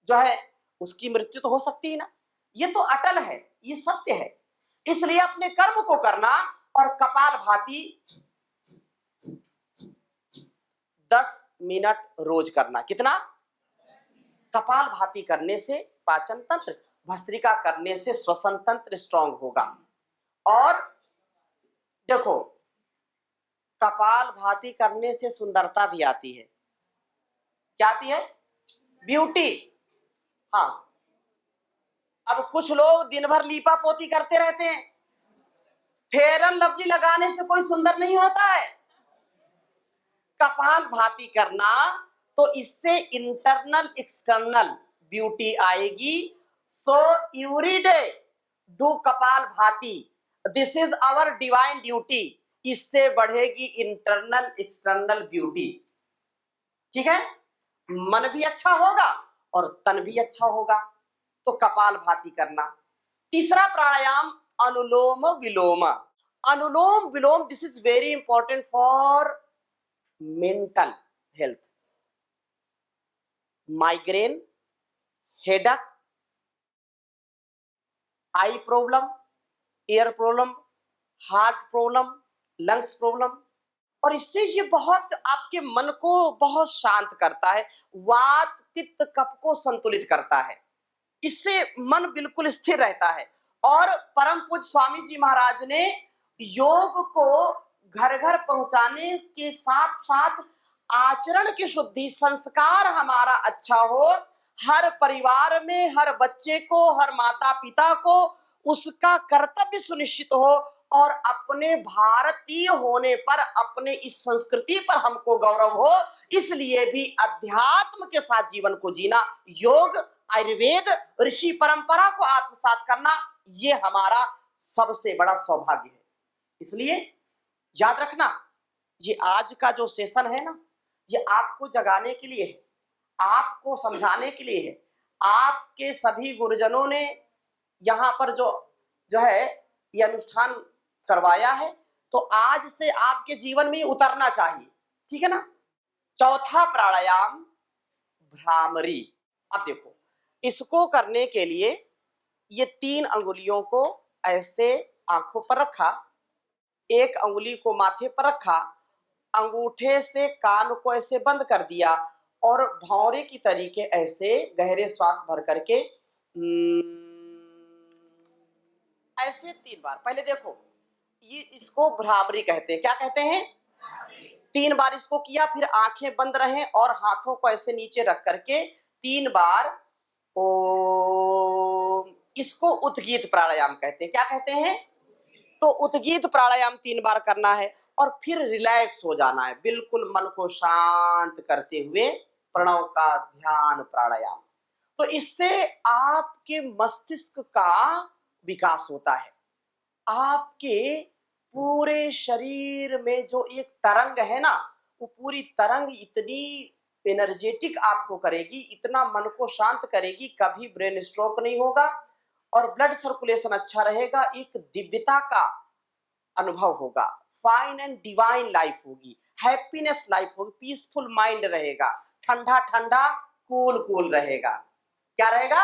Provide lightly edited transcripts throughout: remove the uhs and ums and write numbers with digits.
जो है उसकी मृत्यु तो हो सकती है ना, ये तो अटल है, ये सत्य है। इसलिए अपने कर्म को करना और कपालभाति 10 मिनट रोज करना। कितना? कपालभाति करने से पाचन तंत्र, भस्त्रिका करने से श्वसन तंत्र स्ट्रांग होगा। और देखो, कपालभाति करने से सुंदरता भी आती है। क्या आती है? ब्यूटी। हाँ, अब कुछ लोग दिन भर लीपा पोती करते रहते हैं, फेयर एंड लवली लगाने से कोई सुंदर नहीं होता है। कपालभाति करना तो इससे इंटरनल एक्सटर्नल ब्यूटी आएगी। So every day do kapalbhati, this is our divine duty. इससे बढ़ेगी इंटरनल एक्सटर्नल ब्यूटी। ठीक है, मन भी अच्छा होगा और तन भी अच्छा होगा। तो कपालभाति करना। तीसरा pranayama anulom vilom. Anulom vilom, this is very important for mental health. Migraine, headache, eye problem, air problem, heart problem, lungs problem, और इससे ये बहुत आपके मन को बहुत शांत करता है। वात पित्त कफ को संतुलित करता है, इससे मन बिल्कुल स्थिर रहता है। और परम पूज्य स्वामी जी महाराज ने योग को घर घर पहुंचाने के साथ साथ आचरण की शुद्धि, संस्कार हमारा अच्छा हो, हर परिवार में हर बच्चे को, हर माता पिता को उसका कर्तव्य सुनिश्चित हो, और अपने भारतीय होने पर, अपने इस संस्कृति पर हमको गौरव हो। इसलिए भी अध्यात्म के साथ जीवन को जीना, योग, आयुर्वेद, ऋषि परंपरा को आत्मसात करना, ये हमारा सबसे बड़ा सौभाग्य है। इसलिए याद रखना, ये आज का जो सेशन है ना, ये आपको जगाने के लिए है, आपको समझाने के लिए है। आपके सभी गुरुजनों ने यहाँ पर जो है ये अनुष्ठान करवाया है, तो आज से आपके जीवन में उतरना चाहिए। ठीक है ना। चौथा प्राणायाम भ्रामरी। अब देखो, इसको करने के लिए ये 3 अंगुलियों को ऐसे आंखों पर रखा, एक अंगुली को माथे पर रखा, अंगूठे से कान को ऐसे बंद कर दिया, और भौरे की तरीके ऐसे गहरे श्वास भर करके ऐसे 3 बार। पहले देखो, ये इसको भ्रामरी कहते हैं। क्या कहते हैं? 3 बार इसको किया, फिर आंखें बंद रहें और हाथों को ऐसे नीचे रख करके 3 बार ओम। इसको उद्गीत प्राणायाम कहते हैं। क्या कहते हैं? तो उद्गीत प्राणायाम 3 बार करना है, और फिर रिलैक्स हो जाना है, बिल्कुल मन को शांत करते हुए प्रणव का ध्यान प्राणायाम। तो इससे आपके मस्तिष्क का विकास होता है। आपके पूरे शरीर में जो एक तरंग है ना, वो पूरी तरंग इतनी एनर्जेटिक आपको करेगी, इतना मन को शांत करेगी, कभी ब्रेन स्ट्रोक नहीं होगा, और ब्लड सर्कुलेशन अच्छा रहेगा, एक दिव्यता का अनुभव होगा, फाइन एंड डिवाइन लाइफ होगी, हैप्पीनेस लाइफ होगी, पीसफुल माइंड रहेगा, ठंडा ठंडा कूल कूल रहेगा। क्या रहेगा?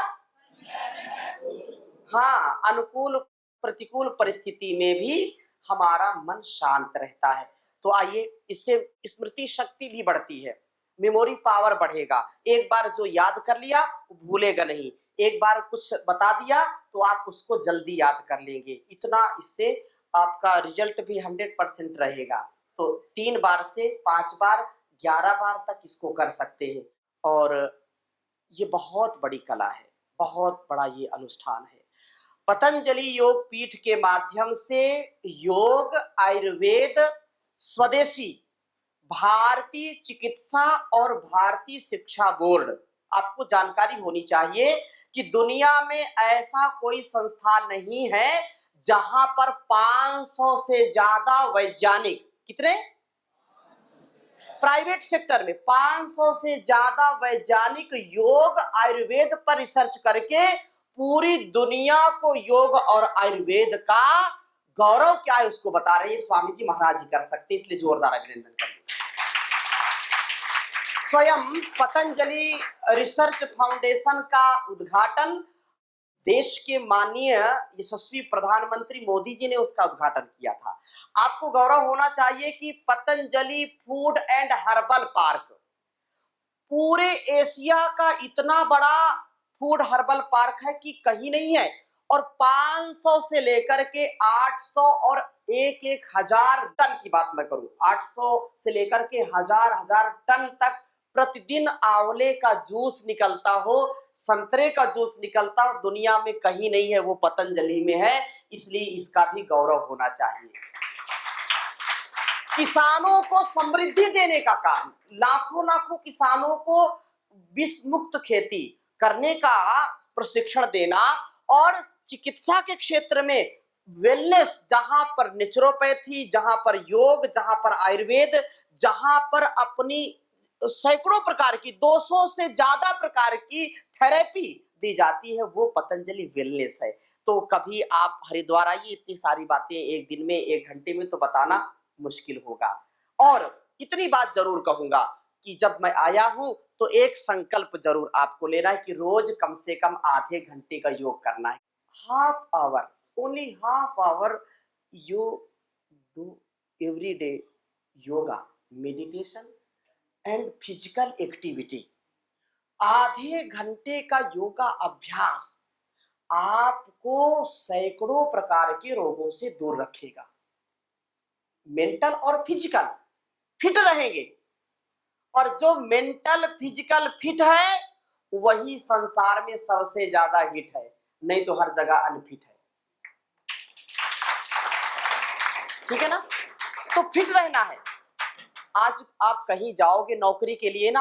हाँ, अनुकूल प्रतिकूल परिस्थिति में भी हमारा मन शांत रहता है। तो आइए, इससे स्मृति शक्ति भी बढ़ती है, मेमोरी पावर बढ़ेगा। एक बार जो याद कर लिया वो भूलेगा नहीं, एक बार कुछ बता दिया तो आप उसको जल्दी याद कर लेंगे। इतना इससे आपका रिजल्ट भी 100% रहेगा। तो 3 बार से 5 बार 11 बार तक इसको कर सकते हैं, और ये बहुत बड़ी कला है, बहुत बड़ा ये अनुष्ठान है। पतंजलि योग पीठ के माध्यम से योग, आयुर्वेद, स्वदेशी, भारतीय चिकित्सा और भारतीय शिक्षा बोर्ड, आपको जानकारी होनी चाहिए कि दुनिया में ऐसा कोई संस्थान नहीं है जहां पर 500 से ज्यादा वैज्ञानिक, कितने? प्राइवेट सेक्टर में 500 से ज्यादा वैज्ञानिक योग आयुर्वेद पर रिसर्च करके पूरी दुनिया को योग और आयुर्वेद का गौरव क्या है उसको बता रहे हैं। स्वामी जी महाराज ही कर सकते, इसलिए जोरदार अभिनंदन करें। स्वयं पतंजलि रिसर्च फाउंडेशन का उद्घाटन देश के माननीय यशस्वी प्रधानमंत्री मोदी जी ने उसका उद्घाटन किया था। आपको गौरव होना चाहिए कि Patanjali food and herbal park पूरे एशिया का इतना बड़ा फूड हर्बल पार्क है कि कहीं नहीं है, और 500 से लेकर के 800 और एक हजार टन की बात मैं करूं, 800 से लेकर के हजार टन तक प्रतिदिन आंवले का जूस निकलता हो, संतरे का जूस निकलता हो, दुनिया में कहीं नहीं है, वो पतंजलि में है। इसलिए इसका भी गौरव होना चाहिए। किसानों को समृद्धि देने का काम, लाखों लाखों किसानों को विष मुक्त खेती करने का प्रशिक्षण देना, और चिकित्सा के क्षेत्र में वेलनेस, जहां पर नेचुरोपैथी, जहां पर योग, जहां पर आयुर्वेद, जहां पर अपनी सैकड़ों प्रकार की 200 से ज्यादा प्रकार की थेरेपी दी जाती है, वो पतंजलि वेलनेस है। तो कभी आप हरिद्वार आइए, इतनी सारी बातें एक दिन में 1 घंटे में तो बताना मुश्किल होगा। और इतनी बात जरूर कहूंगा कि जब मैं आया हूं तो एक संकल्प जरूर आपको लेना है कि रोज कम से कम आधे घंटे का योग करना है। Half hour, only half hour you do every day yoga, meditation and physical activity. आधे घंटे का योगा अभ्यास आपको सैकड़ों प्रकार के रोगों से दूर रखेगा। मेंटल और फिजिकल फिट रहेंगे, और जो मेंटल फिजिकल फिट है वही संसार में सबसे ज्यादा हिट है, नहीं तो हर जगह अनफिट है। ठीक है ना? तो फिट रहना है। आज आप कहीं जाओगे नौकरी के लिए ना,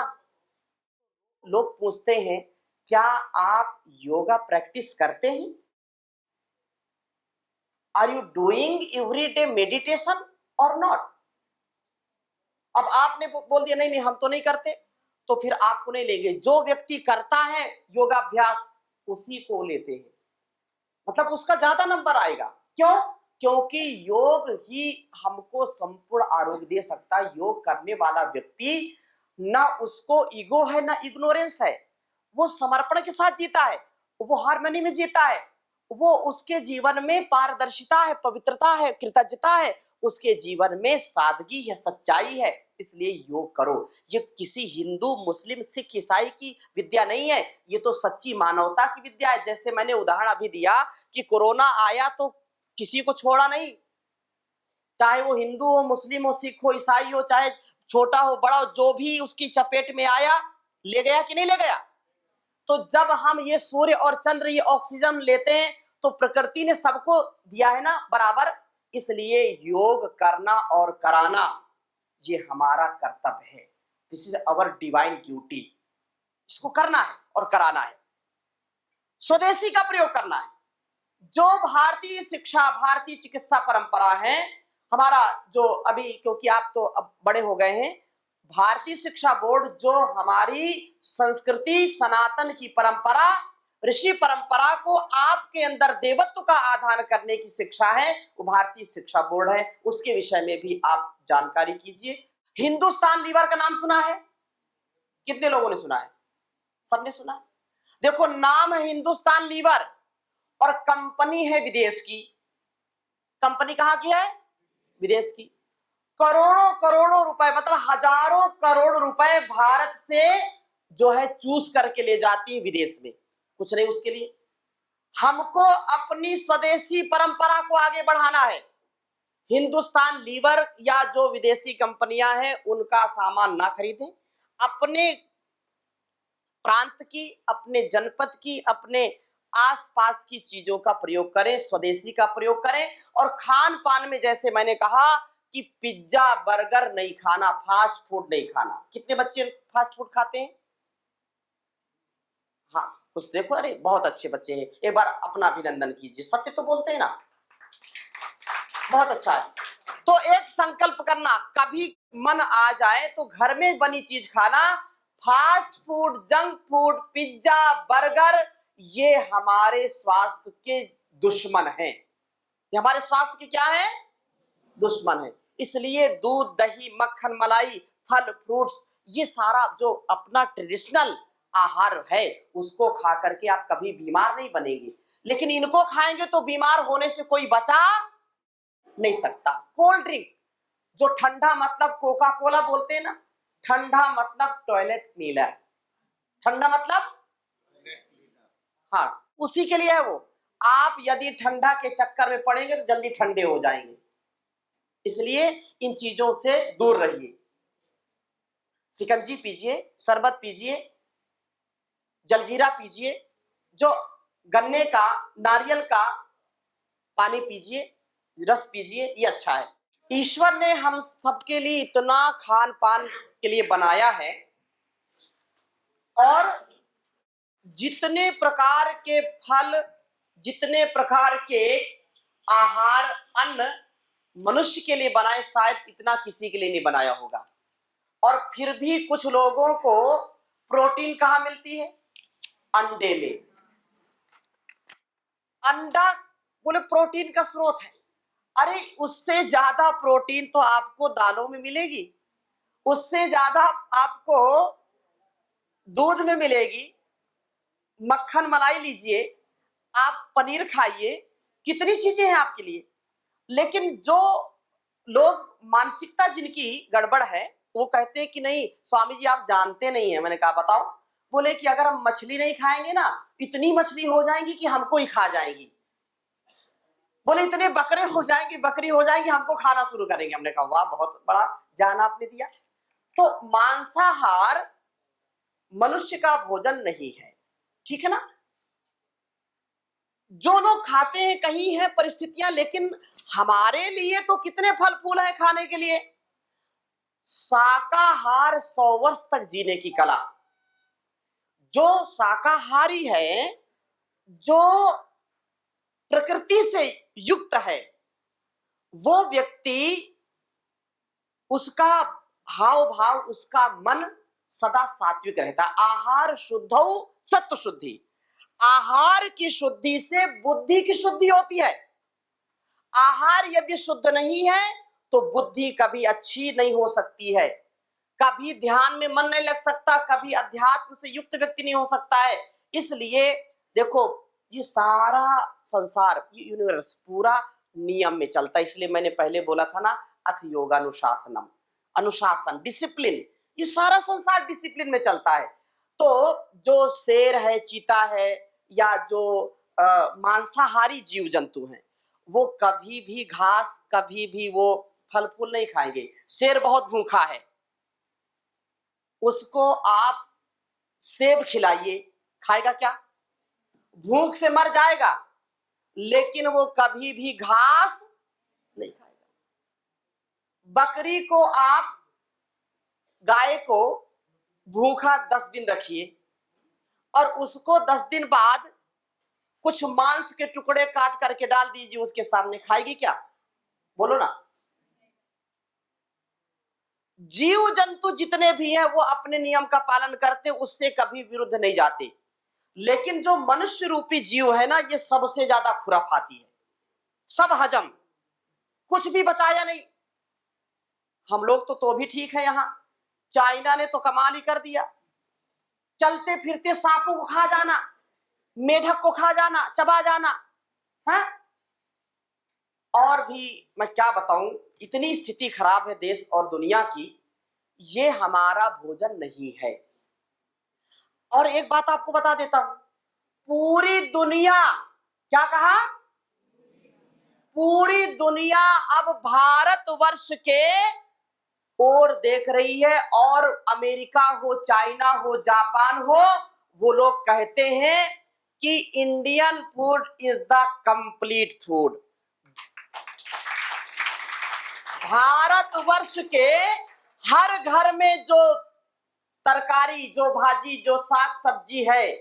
लोग पूछते हैं क्या आप योगा प्रैक्टिस करते हैं? Are you doing every day meditation और नॉट? अब आपने बोल दिया नहीं नहीं हम तो नहीं करते, तो फिर आपको नहीं लेंगे। जो व्यक्ति करता है योगाभ्यास उसी को लेते हैं, मतलब उसका ज्यादा नंबर आएगा। क्यों? क्योंकि योग ही हमको संपूर्ण आरोग्य दे सकता है। योग करने वाला व्यक्ति ना उसको ईगो है ना इग्नोरेंस है, वो समर्पण के साथ जीता है, वो हार्मनी में जीता है, वो उसके जीवन में पारदर्शिता है, पवित्रता है, कृतज्ञता है, उसके जीवन में सादगी है, सच्चाई है। इसलिए योग करो। ये किसी हिंदू, मुस्लिम, सिख, ईसाई की विद्या नहीं है, ये तो सच्ची मानवता की विद्या है। जैसे मैंने उदाहरण अभी दिया कि कोरोना आया तो किसी को छोड़ा नहीं, चाहे वो हिंदू हो, मुस्लिम हो, सिख हो, ईसाई हो, चाहे छोटा हो बड़ा हो, जो भी उसकी चपेट में आया ले गया कि नहीं ले गया? तो जब हम ये सूर्य और चंद्र ये ऑक्सीजन लेते हैं तो प्रकृति ने सबको दिया है ना बराबर। इसलिए योग करना और कराना ये हमारा कर्तव्य है। This is our divine duty. इसको करना है और कराना है। स्वदेशी का प्रयोग करना है। जो भारतीय शिक्षा, भारतीय चिकित्सा परंपरा है हमारा, जो अभी, क्योंकि आप तो अब बड़े हो गए हैं, भारतीय शिक्षा बोर्ड जो हमारी संस्कृति, सनातन की परंपरा, ऋषि परंपरा को आपके अंदर देवत्व का आधान करने की शिक्षा है, वो भारतीय शिक्षा बोर्ड है। उसके विषय में भी आप जानकारी कीजिए। हिंदुस्तान लीवर का नाम सुना है? कितने लोगों ने सुना है? सबने सुना है। देखो, नाम है हिंदुस्तान लीवर और कंपनी है विदेश की। कंपनी कहां की है? विदेश की। करोड़ों करोड़ों रुपए, मतलब हजारों करोड़ रुपए भारत से जो है चूस करके ले जाती है विदेश में। कुछ नहीं उसके लिए। हमको अपनी स्वदेशी परंपरा को आगे बढ़ाना है। हिंदुस्तान लीवर या जो विदेशी कंपनियां हैं उनका सामान ना खरीदें। अपने प्रांत की, अपने जनपद की, अपने आसपास की चीजों का प्रयोग करें, स्वदेशी का प्रयोग करें। और खान पान में जैसे मैंने कहा कि पिज्जा बर्गर नहीं खाना, फास्ट फूड नहीं खाना। कितने बच्चे फास्ट फूड खाते हैं? हाँ, कुछ देखो, अरे बहुत अच्छे बच्चे हैं, एक बार अपना अभिनंदन कीजिए। सत्य तो बोलते हैं ना, बहुत अच्छा है। तो एक संकल्प करना, कभी मन आ जाए तो घर में बनी चीज खाना। Fast food, junk food, pizza, burger, ये हमारे स्वास्थ्य के दुश्मन हैं। ये हमारे स्वास्थ्य के क्या है? दुश्मन है। इसलिए दूध, दही, मक्खन, मलाई, फल, फ्रूट्स, ये सारा जो अपना ट्रेडिशनल आहार है उसको खा करके आप कभी बीमार नहीं बनेंगे, लेकिन इनको खाएंगे तो बीमार होने से कोई बचा नहीं सकता। कोल्ड ड्रिंक, जो ठंडा मतलब कोका कोला बोलते हैं ना, ठंडा मतलब टॉयलेट क्लीनर, ठंडा मतलब हाँ उसी के लिए है वो। आप यदि ठंडा के चक्कर में पड़ेंगे तो जल्दी ठंडे हो जाएंगे, इसलिए इन चीजों से दूर रहिए। शिकंजी पीजिए, शरबत पीजिए, जलजीरा पीजिए, जो गन्ने का नारियल का पानी पीजिए, रस पीजिए, ये अच्छा है। ईश्वर ने हम सबके लिए इतना खान पान के लिए बनाया है, और जितने प्रकार के फल, जितने प्रकार के आहार अन्न मनुष्य के लिए बनाए, शायद इतना किसी के लिए नहीं बनाया होगा। और फिर भी कुछ लोगों को प्रोटीन कहाँ मिलती है? अंडे में। अंडा बोले प्रोटीन का स्रोत है, अरे उससे ज्यादा प्रोटीन तो आपको दालों में मिलेगी, उससे ज्यादा आपको दूध में मिलेगी। मक्खन मलाई लीजिए, आप पनीर खाइए, कितनी चीजें हैं आपके लिए। लेकिन जो लोग मानसिकता जिनकी गड़बड़ है, वो कहते हैं कि नहीं स्वामी जी आप जानते नहीं है। मैंने कहा बताओ। बोले कि अगर हम मछली नहीं खाएंगे ना, इतनी मछली हो जाएंगी कि हमको ही खा जाएंगी। बोले इतने बकरे हो जाएंगे, बकरी हो जाएंगी, हमको खाना शुरू करेंगे। हमने कहा वाह, बहुत बड़ा ज्ञान आपने दिया। तो मांसाहार मनुष्य का भोजन नहीं है, ठीक है ना। जो लोग खाते हैं, कहीं है परिस्थितियां, लेकिन हमारे लिए तो कितने फल फूल हैं खाने के लिए। शाकाहार 100 वर्ष तक जीने की कला। जो शाकाहारी है, जो प्रकृति से युक्त है, वो व्यक्ति, उसका हाव भाव, उसका मन सदा सात्विक रहता है। आहार शुद्धौ सत्व शुद्धि। आहार की शुद्धि से बुद्धि की शुद्धि होती है। आहार यदि शुद्ध नहीं है तो बुद्धि कभी अच्छी नहीं हो सकती है, कभी ध्यान में मन नहीं लग सकता, कभी अध्यात्म से युक्त व्यक्ति नहीं हो सकता है। इसलिए देखो, ये सारा संसार, ये यूनिवर्स पूरा नियम में चलता है। इसलिए मैंने पहले बोला था ना, अथ योगानुशासनम, अनुशासन, डिसिप्लिन। ये सारा संसार डिसिप्लिन में चलता है। तो जो शेर है, चीता है, या जो मांसाहारी जीव जंतु हैं, वो कभी भी घास, कभी भी वो फल फूल नहीं खाएंगे। शेर बहुत भूखा है, उसको आप सेब खिलाइए, खाएगा क्या? भूख से मर जाएगा, लेकिन वो कभी भी घास नहीं खाएगा। बकरी को आप, गाय को भूखा 10 दिन रखिए, और उसको 10 दिन बाद कुछ मांस के टुकड़े काट करके डाल दीजिए उसके सामने, खाएगी क्या? बोलो ना। जीव जंतु जितने भी हैं वो अपने नियम का पालन करते, उससे कभी विरुद्ध नहीं जाते। लेकिन जो मनुष्य रूपी जीव है ना, ये सबसे ज्यादा खुराफाती है। सब हजम, कुछ भी बचाया नहीं। हम लोग तो भी ठीक है। यहाँ चाइना ने तो कमाल ही कर दिया, चलते फिरते सांपों को खा जाना, मेढक को खा जाना, चबा जाना है। और भी मैं क्या बताऊं, इतनी स्थिति खराब है देश और दुनिया की। ये हमारा भोजन नहीं है। और एक बात आपको बता देता हूं, पूरी दुनिया, क्या कहा? पूरी दुनिया अब भारतवर्ष के ओर देख रही है। और अमेरिका हो, चाइना हो, जापान हो, वो लोग कहते हैं कि Indian food is the complete food. Bharatvarsh के हर घर में जो तरकारी, जो भाजी, जो साग सब्जी है,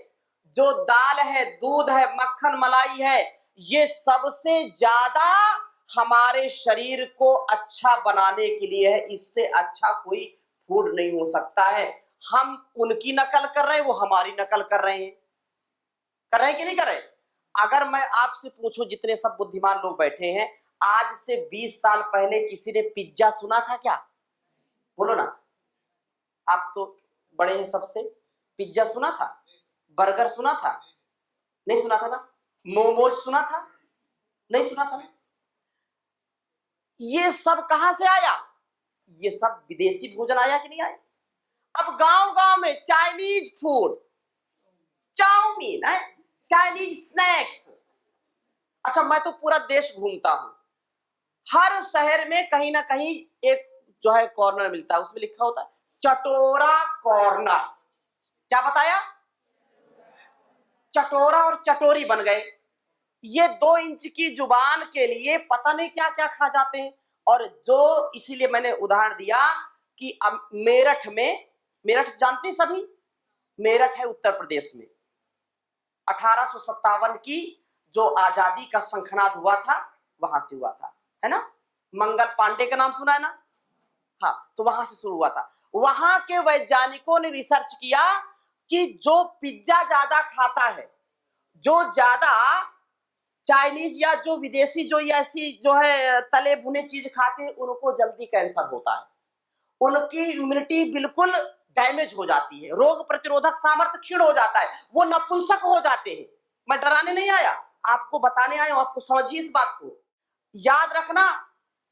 जो दाल है, दूध है, मक्खन मलाई है, ये सबसे ज्यादा हमारे शरीर को अच्छा बनाने के लिए है। इससे अच्छा कोई फूड नहीं हो सकता है। हम उनकी नकल कर रहे हैं, वो हमारी नकल कर रहे हैं। कर रहे हैं कि नहीं कर रहे? अगर मैं आपसे पूछूं, जितने सब बुद्धिमान लोग बैठे हैं, आज से 20 साल पहले किसी ने पिज्जा सुना था क्या? बोलो ना। आप तो बड़े हैं सबसे, पिज्जा सुना था, बर्गर सुना था, नहीं सुना था ना, मोमोज सुना था, नहीं सुना था ना। ये सब कहां से आया? ये सब विदेशी भोजन आया कि नहीं आया? अब गांव गांव में चाइनीज फूड, चाउमीन है, चाइनीज स्नैक्स। अच्छा, मैं तो पूरा देश घूमता हूं, हर शहर में कहीं ना कहीं एक जो है कॉर्नर मिलता है, उसमें लिखा होता है चटोरा कॉर्नर। क्या बताया? चटोरा और चटोरी बन गए। ये 2 इंच की जुबान के लिए पता नहीं क्या क्या खा जाते हैं। और जो, इसीलिए मैंने उदाहरण दिया कि मेरठ में, मेरठ जानते हैं सभी, मेरठ है उत्तर प्रदेश में, 1857 की जो आजादी का शंखनाद हुआ था वहां से हुआ था, है ना। मंगल पांडे का नाम सुना है ना? हाँ, तो वहां से शुरू हुआ था। वहां के वैज्ञानिकों ने रिसर्च किया कि जो पिज्जा ज्यादा खाता है, जो ज्यादा चाइनीज या जो विदेशी जो ये ऐसी जो है तले भुने चीज खाते हैं, उनको जल्दी कैंसर होता है, उनकी इम्यूनिटी बिल्कुल डैमेज हो जाती है, रोग प्रतिरोधक सामर्थ्य क्षीण हो जाता है, वो नपुंसक हो जाते हैं। मैं डराने नहीं आया, आपको बताने आया हूं, आपको समझिए इस बात को, याद रखना।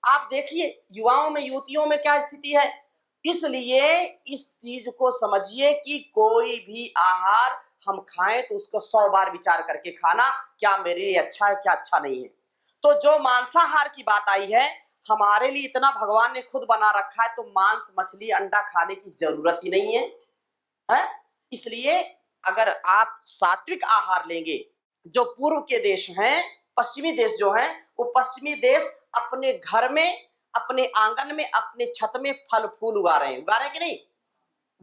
आप देखिए युवाओं में, युवतियों में क्या स्थिति है, इसलिए इस चीज को समझिए कि कोई भी आहार हम खाएं तो उसको 100 बार विचार करके खाना, क्या मेरे लिए अच्छा है, क्या अच्छा नहीं है। तो जो मांसाहार की बात आई है, हमारे लिए इतना भगवान ने खुद बना रखा है, तो मांस मछली अंडा खाने की जरूरत ही नहीं है, है? इसलिए अगर आप सात्विक आहार लेंगे, जो पूर्व के देश हैं, पश्चिमी देश जो हैं, वो पश्चिमी देश अपने घर में, अपने आंगन में, अपने छत में फल फूल उगा रहे हैं, उगा रहे हैं कि नहीं?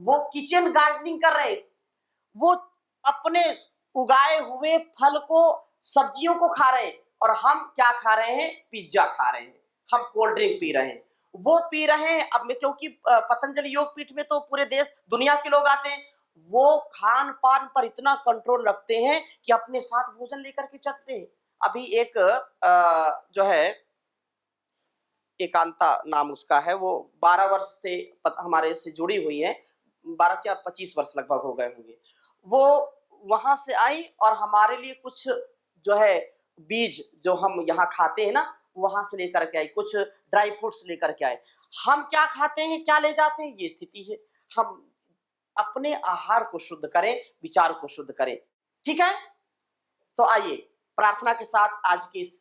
वो किचन गार्डनिंग कर रहे हैं, वो अपने उगाए हुए फल को, सब्जियों को खा रहे हैं। और हम क्या खा रहे हैं? पिज्जा खा रहे हैं, हम कोल्ड ड्रिंक पी रहे हैं, वो पी रहे हैं। अब मैं, क्योंकि पतंजलि योग पीठ में तो पूरे देश दुनिया के लोग आते हैं, वो खान पान पर इतना कंट्रोल रखते हैं कि अपने साथ भोजन लेकर के चलते हैं। अभी एक जो है एकांता नाम उसका है, वो 12 वर्ष से हमारे से जुड़ी हुई है, 12 क्या 25 वर्ष लगभग हो गए होंगे। वो वहां से आई और हमारे लिए कुछ जो है बीज जो हम यहाँ खाते हैं ना, वहां से लेकर के आई, कुछ ड्राई फ्रूट्स लेकर के आए। हम क्या खाते हैं, क्या ले जाते हैं, ये स्थिति है। हम अपने आहार को शुद्ध करें, विचार को शुद्ध करें, ठीक है। तो आइए प्रार्थना के साथ आज के इस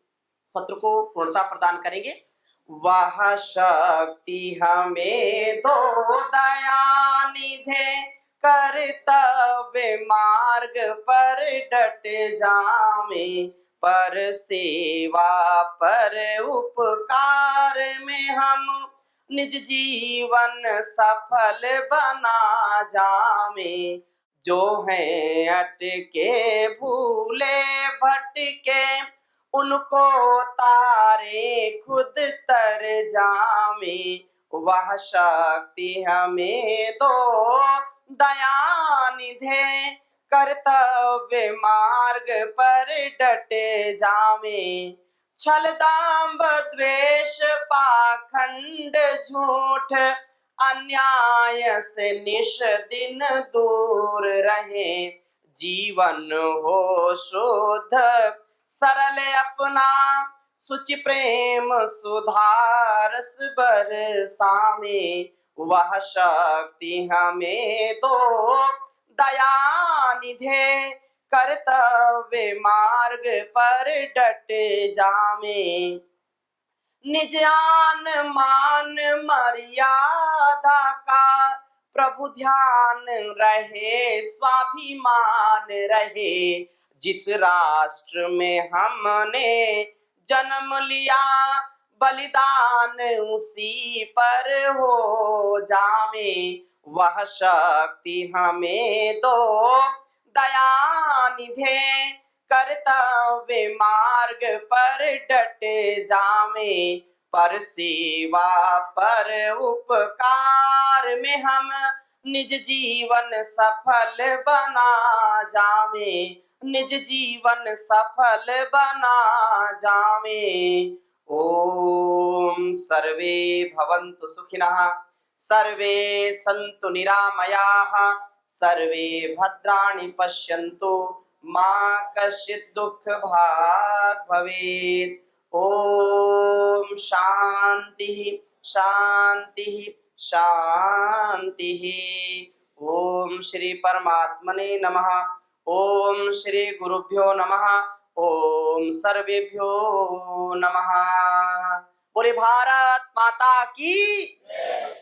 सत्र को पूर्णता प्रदान करेंगे। वह शक्ति हमें दो दया निधे, कर्तव्य मार्ग पर डट जावे, पर सेवा पर उपकार में हम निज जीवन सफल बना जावे। जो है अटके भूले भटके, उनको तारे खुद तर जावे। वह शक्ति हमें दो दया निधे, कर्तव्य मार्ग पर डटे जावे। छल दांभ द्वेष पाखंड झूठ, अन्याय से निश दिन दूर रहे। जीवन हो शुद्ध सरल अपना, सुचि प्रेम सुधारस बरसावे। वह शक्ति हमें दो दया निधे, कर्तव्य मार्ग पर डट जावे। निज आन मान मर्यादा का प्रभु ध्यान रहे, स्वाभिमान रहे। जिस राष्ट्र में हमने जन्म लिया, बलिदान उसी पर हो जावे। वह शक्ति हमें दो दया निधे, कर्तव्य मार्ग पर डट जावे। पर सेवा पर उपकार में हम निज जीवन सफल बना जावे, निज जीवन सफल बना जावे। ओम सर्वे भवन्तु सुखिनः, सर्वे सन्तु निरामयाः, सर्वे भद्राणि पश्यन्तु, मा कश्चित् दुःखभाग् भवेत्। ओम शांति शांति शांति। ओम श्री परमात्मने नमः। ओम श्री गुरुभ्यो नमः। ओम सर्वेभ्यो नमः। बोले भारत माता की।